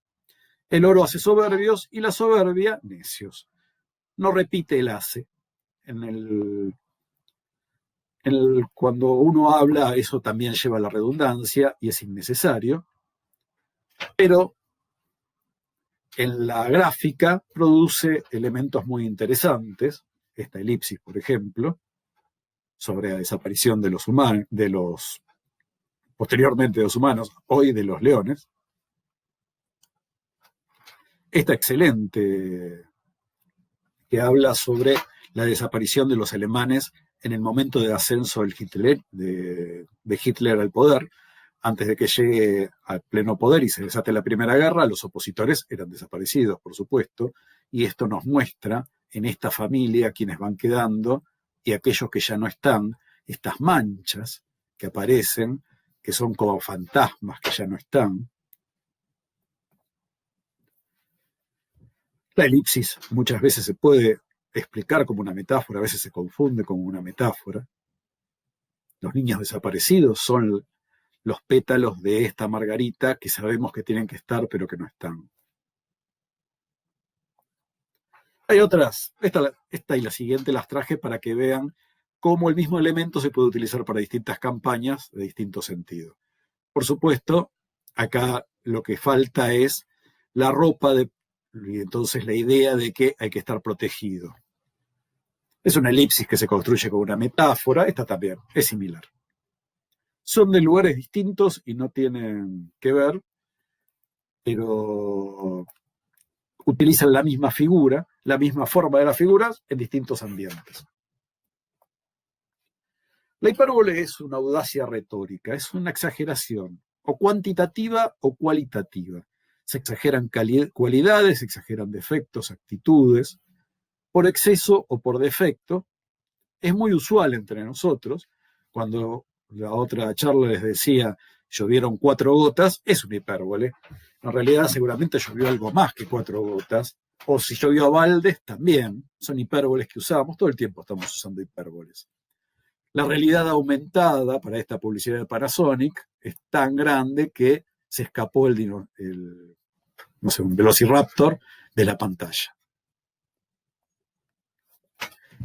El oro hace soberbios y la soberbia necios. No repite el hace. Cuando uno habla, eso también lleva a la redundancia y es innecesario. Pero en la gráfica produce elementos muy interesantes. Esta elipsis, por ejemplo, sobre la desaparición de los humanos, posteriormente de los humanos, hoy de los leones. Esta excelente que habla sobre la desaparición de los alemanes en el momento de ascenso del de Hitler al poder. Antes de que llegue al pleno poder y se desate la Primera Guerra, los opositores eran desaparecidos, por supuesto, y esto nos muestra en esta familia quienes van quedando y aquellos que ya no están, estas manchas que aparecen, que son como fantasmas que ya no están. La elipsis muchas veces se puede explicar como una metáfora, a veces se confunde como una metáfora. Los niños desaparecidos son los pétalos de esta margarita que sabemos que tienen que estar, pero que no están. Hay otras, esta y la siguiente las traje para que vean cómo el mismo elemento se puede utilizar para distintas campañas de distinto sentido. Por supuesto, acá lo que falta es la ropa y entonces la idea de que hay que estar protegido. Es una elipsis que se construye con una metáfora, esta también es similar. Son de lugares distintos y no tienen que ver, pero utilizan la misma figura, la misma forma de las figuras en distintos ambientes. La hipérbole es una audacia retórica, es una exageración, o cuantitativa o cualitativa. Se exageran cualidades, se exageran defectos, actitudes, por exceso o por defecto. Es muy usual entre nosotros, cuando la otra charla les decía llovieron 4 gotas, es una hipérbole. En realidad seguramente llovió algo más que 4 gotas, o si llovió a baldes también, son hipérboles que usamos, todo el tiempo estamos usando hipérboles. La realidad aumentada para esta publicidad de Panasonic es tan grande que se escapó no sé, un Velociraptor de la pantalla.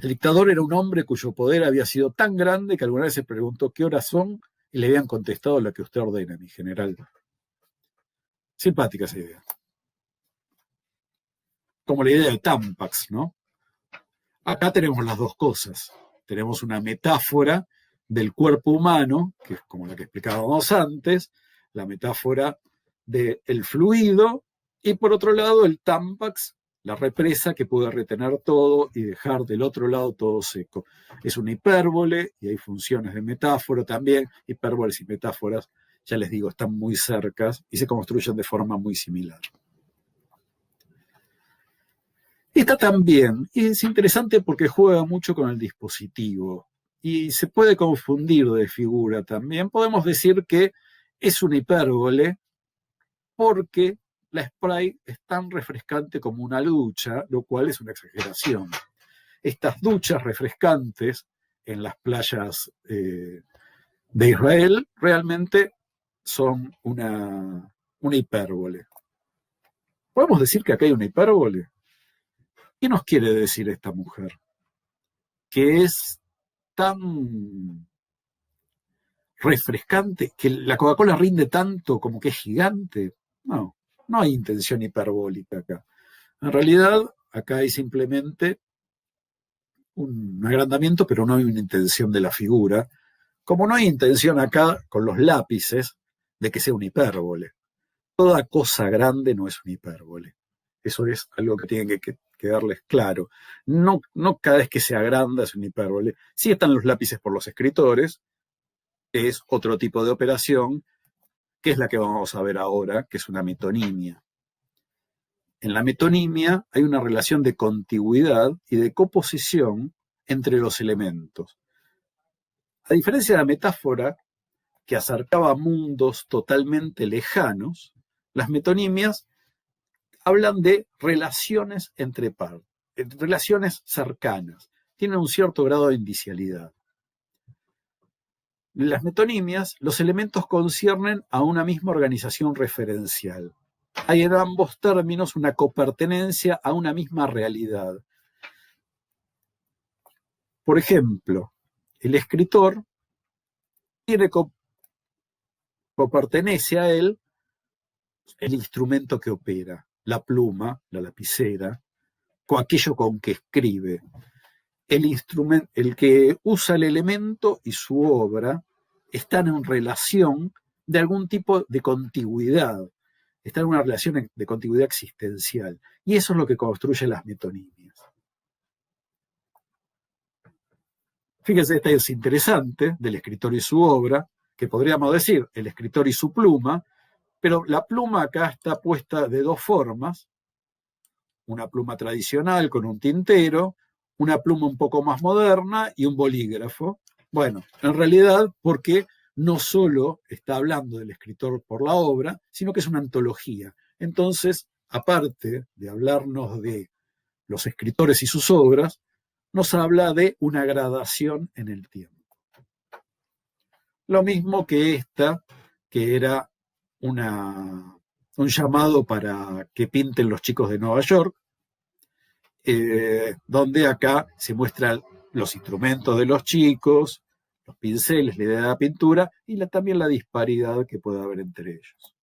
El dictador era un hombre cuyo poder había sido tan grande que alguna vez se preguntó qué horas son y le habían contestado la que usted ordena, mi general. Simpática esa idea. Como la idea de Tampax, ¿no? Acá tenemos las dos cosas. Tenemos una metáfora del cuerpo humano, que es como la que explicábamos antes, la metáfora del fluido, y por otro lado el Tampax, la represa que puede retener todo y dejar del otro lado todo seco. Es una hipérbole y hay funciones de metáfora también. Hipérboles y metáforas, ya les digo, están muy cercas y se construyen de forma muy similar. Está también, y es interesante porque juega mucho con el dispositivo y se puede confundir de figura también. Podemos decir que es una hipérbole porque la spray es tan refrescante como una ducha, lo cual es una exageración. Estas duchas refrescantes en las playas de Israel realmente son una hipérbole. ¿Podemos decir que acá hay una hipérbole? ¿Qué nos quiere decir esta mujer? Que es tan refrescante, que la Coca-Cola rinde tanto como que es gigante. No, no hay intención hiperbólica acá. En realidad, acá hay simplemente un agrandamiento, pero no hay una intención de la figura. Como no hay intención acá con los lápices de que sea una hipérbole. Toda cosa grande no es una hipérbole. Eso es algo que tiene que quedarles claro. No, no cada vez que se agranda es una hipérbole. Sí están los lápices por los escritores, es otro tipo de operación, que es la que vamos a ver ahora, que es una metonimia. En la metonimia hay una relación de contigüidad y de coposición entre los elementos. A diferencia de la metáfora, que acercaba mundos totalmente lejanos, las metonimias hablan de relaciones entre pares, relaciones cercanas, tienen un cierto grado de indicialidad. En las metonimias, los elementos conciernen a una misma organización referencial. Hay en ambos términos una copertenencia a una misma realidad. Por ejemplo, el escritor tiene copertenece a él el instrumento que opera, la pluma, la lapicera, con aquello con que escribe. El que usa el elemento y su obra están en relación de algún tipo de contigüidad, están en una relación de contigüidad existencial. Y eso es lo que construye las metonimias. Fíjense, esta es interesante, del escritor y su obra, que podríamos decir el escritor y su pluma, pero la pluma acá está puesta de dos formas, una pluma tradicional con un tintero, una pluma un poco más moderna y un bolígrafo. Bueno, en realidad porque no solo está hablando del escritor por la obra, sino que es una antología. Entonces, aparte de hablarnos de los escritores y sus obras, nos habla de una gradación en el tiempo. Lo mismo que esta, que era un llamado para que pinten los chicos de Nueva York, donde acá se muestran los instrumentos de los chicos, los pinceles, la idea de la pintura y también la disparidad que puede haber entre ellos.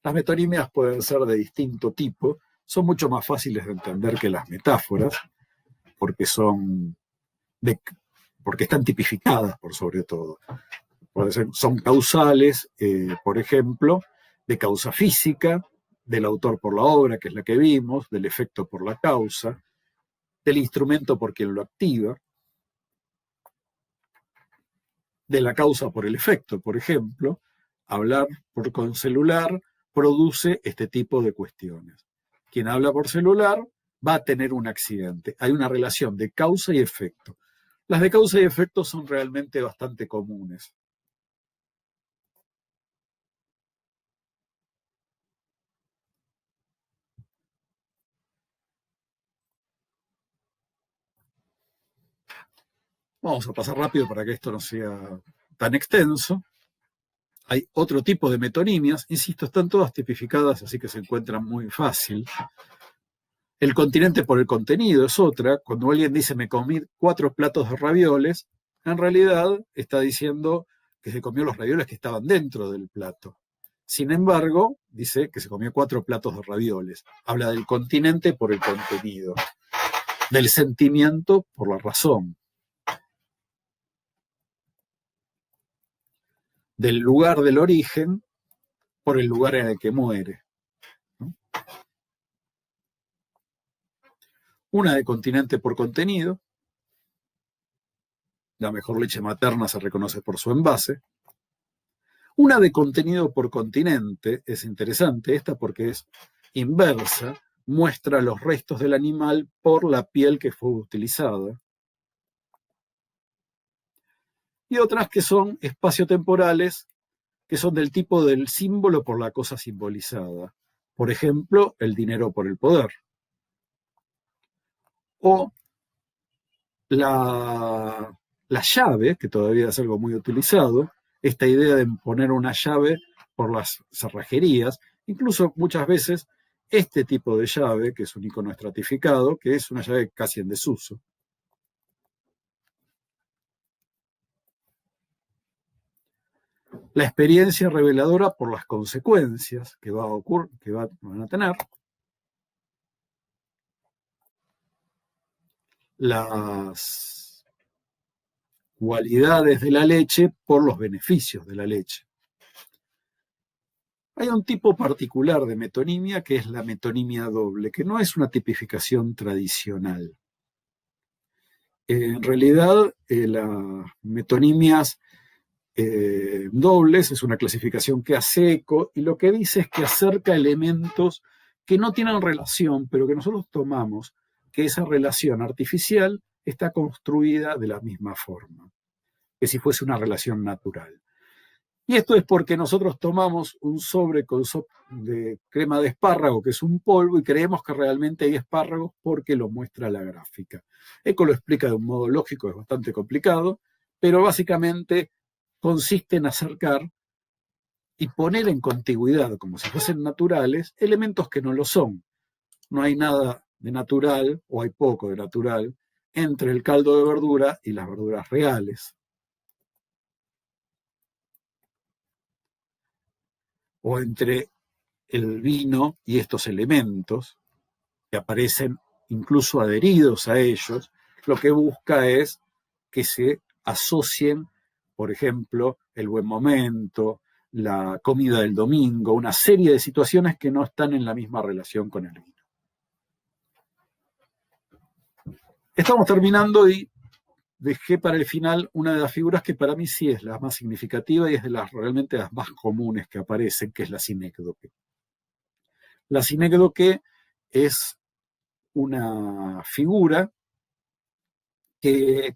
Las metonimias pueden ser de distinto tipo, son mucho más fáciles de entender que las metáforas, porque porque están tipificadas por sobre todo. Son causales, por ejemplo, de causa física, del autor por la obra, que es la que vimos, del efecto por la causa, del instrumento por quien lo activa, de la causa por el efecto. Por ejemplo, hablar con celular produce este tipo de cuestiones. Quien habla por celular va a tener un accidente. Hay una relación de causa y efecto. Las de causa y efecto son realmente bastante comunes. Vamos a pasar rápido para que esto no sea tan extenso. Hay otro tipo de metonimias, insisto, están todas tipificadas, así que se encuentran muy fácil. El continente por el contenido es otra. Cuando alguien dice me comí 4 platos de ravioles, en realidad está diciendo que se comió los ravioles que estaban dentro del plato. Sin embargo, dice que se comió 4 platos de ravioles. Habla del continente por el contenido, del sentimiento por la razón, del lugar del origen por el lugar en el que muere. Una de continente por contenido. La mejor leche materna se reconoce por su envase. Una de contenido por continente es interesante, esta porque es inversa, muestra los restos del animal por la piel que fue utilizada. Y otras que son espaciotemporales, que son del tipo del símbolo por la cosa simbolizada. Por ejemplo, el dinero por el poder. O la llave, que todavía es algo muy utilizado, esta idea de poner una llave por las cerrajerías, incluso muchas veces este tipo de llave, que es un icono estratificado, que es una llave casi en desuso. La experiencia reveladora por las consecuencias que van a tener. Las cualidades de la leche por los beneficios de la leche. Hay un tipo particular de metonimia que es la metonimia doble, que no es una tipificación tradicional. En realidad, las metonimias dobles es una clasificación que hace eco y lo que dice es que acerca elementos que no tienen relación, pero que nosotros tomamos que esa relación artificial está construida de la misma forma, que si fuese una relación natural. Y esto es porque nosotros tomamos un sobre de crema de espárrago, que es un polvo, y creemos que realmente hay espárragos porque lo muestra la gráfica. Eco lo explica de un modo lógico, es bastante complicado, pero básicamente consiste en acercar y poner en contigüidad, como si fuesen naturales, elementos que no lo son. No hay nada de natural, o hay poco de natural, entre el caldo de verdura y las verduras reales. O entre el vino y estos elementos que aparecen incluso adheridos a ellos, lo que busca es que se asocien, por ejemplo, el buen momento, la comida del domingo, una serie de situaciones que no están en la misma relación con el vino. Estamos terminando y dejé para el final una de las figuras que para mí sí es la más significativa y es de las realmente las más comunes que aparecen, que es la sinécdoque. La sinécdoque es una figura que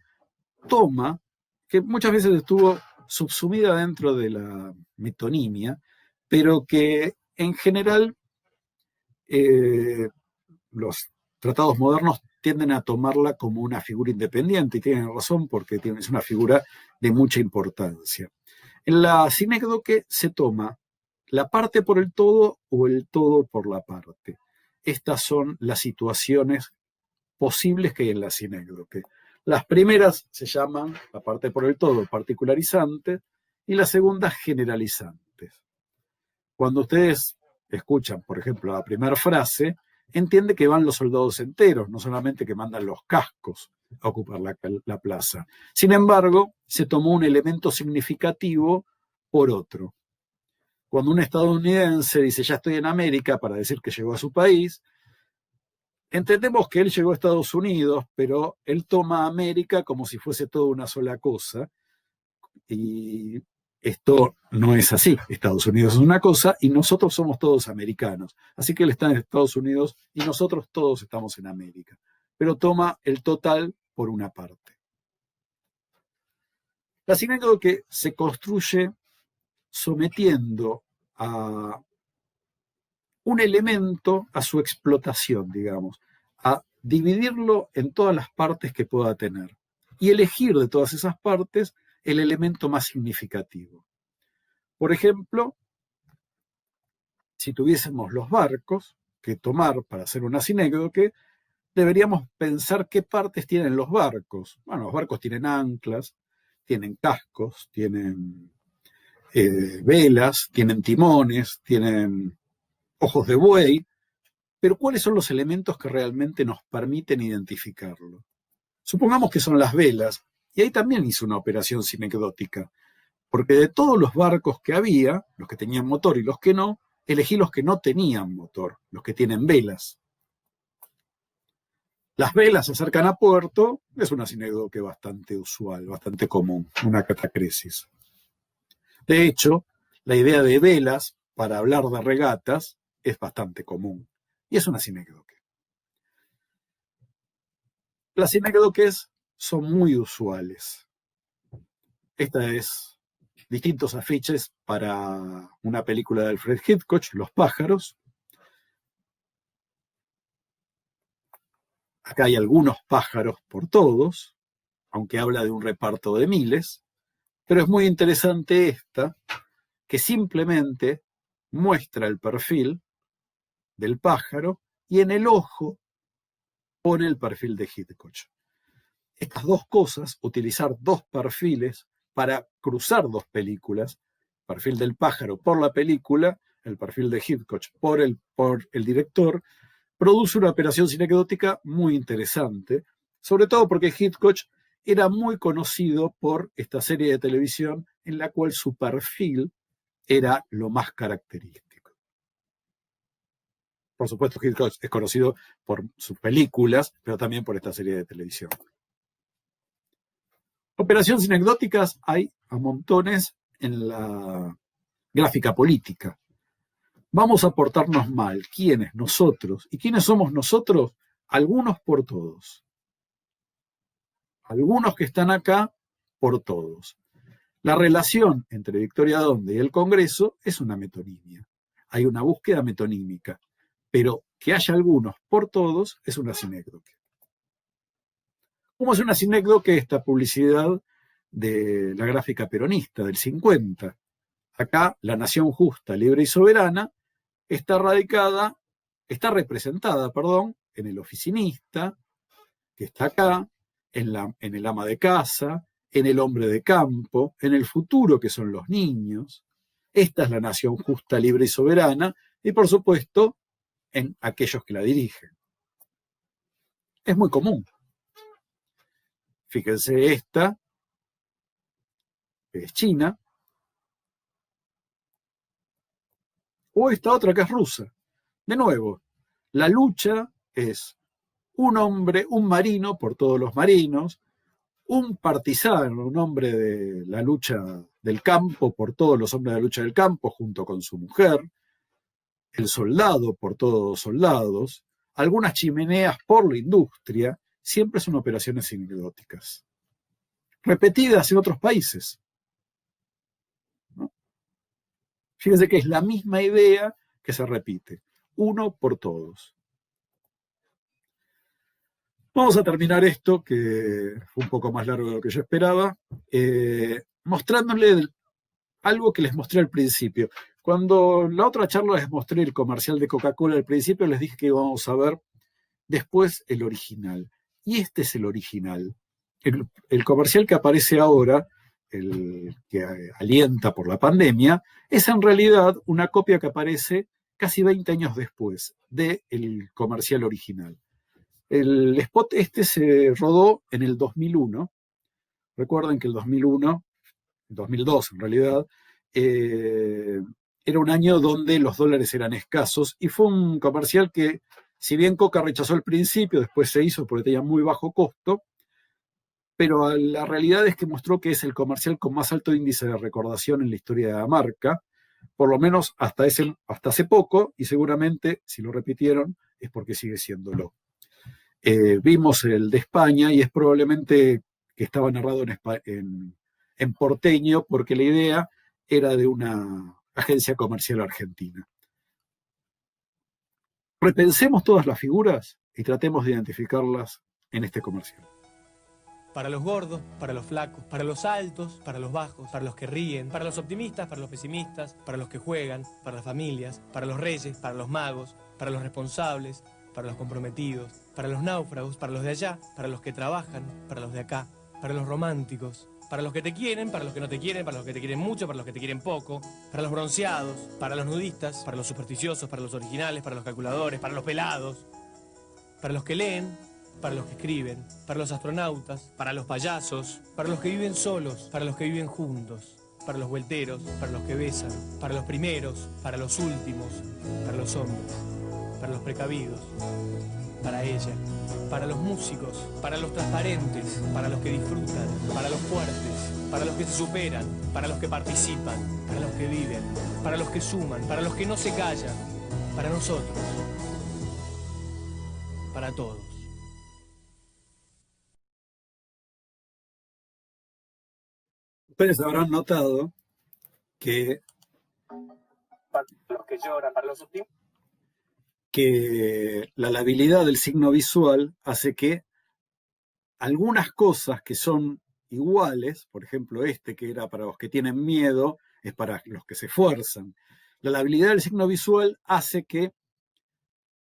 toma, que muchas veces estuvo subsumida dentro de la metonimia, pero que en general los tratados modernos tienden a tomarla como una figura independiente, y tienen razón porque es una figura de mucha importancia. En la sinécdoque se toma la parte por el todo o el todo por la parte. Estas son las situaciones posibles que hay en la sinécdoque. Las primeras se llaman, la parte por el todo, particularizantes, y las segundas, generalizantes. Cuando ustedes escuchan, por ejemplo, la primera frase, entiende que van los soldados enteros, no solamente que mandan los cascos a ocupar la plaza. Sin embargo, se tomó un elemento significativo por otro. Cuando un estadounidense dice ya estoy en América para decir que llegó a su país, entendemos que él llegó a Estados Unidos, pero él toma América como si fuese toda una sola cosa, y esto no es así. Estados Unidos es una cosa y nosotros somos todos americanos. Así que él está en Estados Unidos y nosotros todos estamos en América. Pero toma el total por una parte. La sinécdoque se construye sometiendo a un elemento a su explotación, digamos, a dividirlo en todas las partes que pueda tener. y elegir de todas esas partes el elemento más significativo. Por ejemplo, si tuviésemos los barcos que tomar para hacer una sinécdoque, deberíamos pensar qué partes tienen los barcos. Bueno, los barcos tienen anclas, tienen cascos, tienen velas, tienen timones, tienen ojos de buey, pero ¿cuáles son los elementos que realmente nos permiten identificarlo? Supongamos que son las velas, y ahí también hice una operación sinecdótica, porque de todos los barcos que había, los que tenían motor y los que no, elegí los que no tenían motor, los que tienen velas. Las velas se acercan a puerto, es una sinécdoque bastante usual, bastante común, una catacresis. De hecho, la idea de velas para hablar de regatas es bastante común, y es una sinécdoque. Las sinécdoques son muy usuales. Esta es distintos afiches para una película de Alfred Hitchcock, Los pájaros. Acá hay algunos pájaros por todos, aunque habla de un reparto de miles, pero es muy interesante esta, que simplemente muestra el perfil del pájaro y en el ojo pone el perfil de Hitchcock. Estas dos cosas, utilizar dos perfiles para cruzar dos películas, perfil del pájaro por la película, el perfil de Hitchcock por el director, produce una operación sinecdótica muy interesante, sobre todo porque Hitchcock era muy conocido por esta serie de televisión en la cual su perfil era lo más característico. Por supuesto, Hitchcock es conocido por sus películas, pero también por esta serie de televisión. Operaciones sinecdóticas hay a montones en la gráfica política. Vamos a portarnos mal. ¿Quiénes? Nosotros. ¿Y quiénes somos nosotros? Algunos por todos. Algunos que están acá por todos. La relación entre Victoria Donde y el Congreso es una metonimia. Hay una búsqueda metonímica, pero que haya algunos por todos es una sinécdoque. ¿Cómo es una sinécdoque esta publicidad de la gráfica peronista del 50? Acá la nación justa, libre y soberana está representada, en el oficinista, que está acá, en el ama de casa, en el hombre de campo, en el futuro, que son los niños. Esta es la nación justa, libre y soberana, y por supuesto, en aquellos que la dirigen. Es muy común. Fíjense esta, que es China, o esta otra que es rusa. De nuevo, la lucha es un hombre, un marino por todos los marinos, un partisano, un hombre de la lucha del campo por todos los hombres de la lucha del campo junto con su mujer, el soldado por todos los soldados, algunas chimeneas por la industria, siempre son operaciones sinecdóticas, repetidas en otros países, ¿no? Fíjense que es la misma idea que se repite, uno por todos. Vamos a terminar esto, que fue un poco más largo de lo que yo esperaba, mostrándole algo que les mostré al principio. Cuando la otra charla les mostré el comercial de Coca-Cola al principio, les dije que íbamos a ver después el original. Y este es el original. El comercial que aparece ahora, el que alienta por la pandemia, es en realidad una copia que aparece casi 20 años después del comercial original. El spot este se rodó en el 2001. Recuerden que el 2001, 2002 en realidad, era un año donde los dólares eran escasos y fue un comercial que, si bien Coca rechazó al principio, después se hizo porque tenía muy bajo costo, pero la realidad es que mostró que es el comercial con más alto índice de recordación en la historia de la marca, por lo menos hasta hace poco, y seguramente si lo repitieron es porque sigue siéndolo. Vimos el de España y es probablemente que estaba narrado en porteño porque la idea era de una agencia comercial argentina. Repensemos todas las figuras y tratemos de identificarlas en este comercial. Para los gordos, para los flacos, para los altos, para los bajos, para los que ríen, para los optimistas, para los pesimistas, para los que juegan, para las familias, para los reyes, para los magos, para los responsables, para los comprometidos, para los náufragos, para los de allá, para los que trabajan, para los de acá, para los románticos, para los que te quieren, para los que no te quieren, para los que te quieren mucho, para los que te quieren poco, para los bronceados, para los nudistas, para los supersticiosos, para los originales, para los calculadores, para los pelados, para los que leen, para los que escriben, para los astronautas, para los payasos, para los que viven solos, para los que viven juntos, para los vuelteros, para los que besan, para los primeros, para los últimos, para los hombres, para los precavidos, para ella, para los músicos, para los transparentes, para los que disfrutan, para los fuertes, para los que se superan, para los que participan, para los que viven, para los que suman, para los que no se callan, para nosotros, para todos. Ustedes habrán notado que Para los que lloran, para los optimistas. que la labilidad del signo visual hace que algunas cosas que son iguales, por ejemplo este que era para los que tienen miedo, es para los que se esfuerzan. La labilidad del signo visual hace que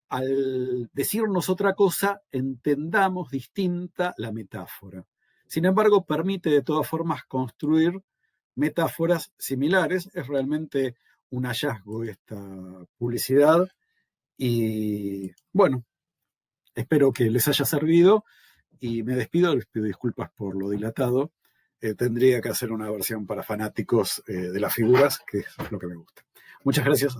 al decirnos otra cosa entendamos distinta la metáfora. Sin embargo, permite de todas formas construir metáforas similares. Es realmente un hallazgo esta publicidad. Y bueno, espero que les haya servido y me despido, les pido disculpas por lo dilatado. Tendría que hacer una versión para fanáticos de las figuras, que es lo que me gusta. Muchas gracias.